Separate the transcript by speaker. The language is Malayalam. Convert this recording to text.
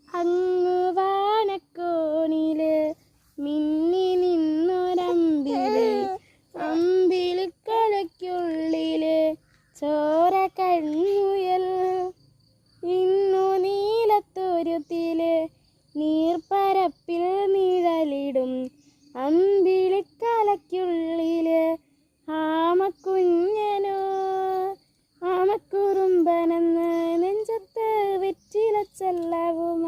Speaker 1: അങ്ങ് വാനക്കോണില് മിന്നി നിന്നൊരമ്പിളി, അമ്പിളിക്കലയ്ക്കുള്ളില് ചോര കൺമുയൽ. ഇന്നു നീലത്തുരുത്തില് നീർപ്പരപ്പിൽ നിഴലിടും അമ്പിളിക്കലയ്ക്കുള്ളില് ആമക്കുഞ്ഞനോ. ആമക്കുറുമ്പനെന്ന് നെഞ്ചത്ത് വെറ്റിലച്ചെല്ലവുമായി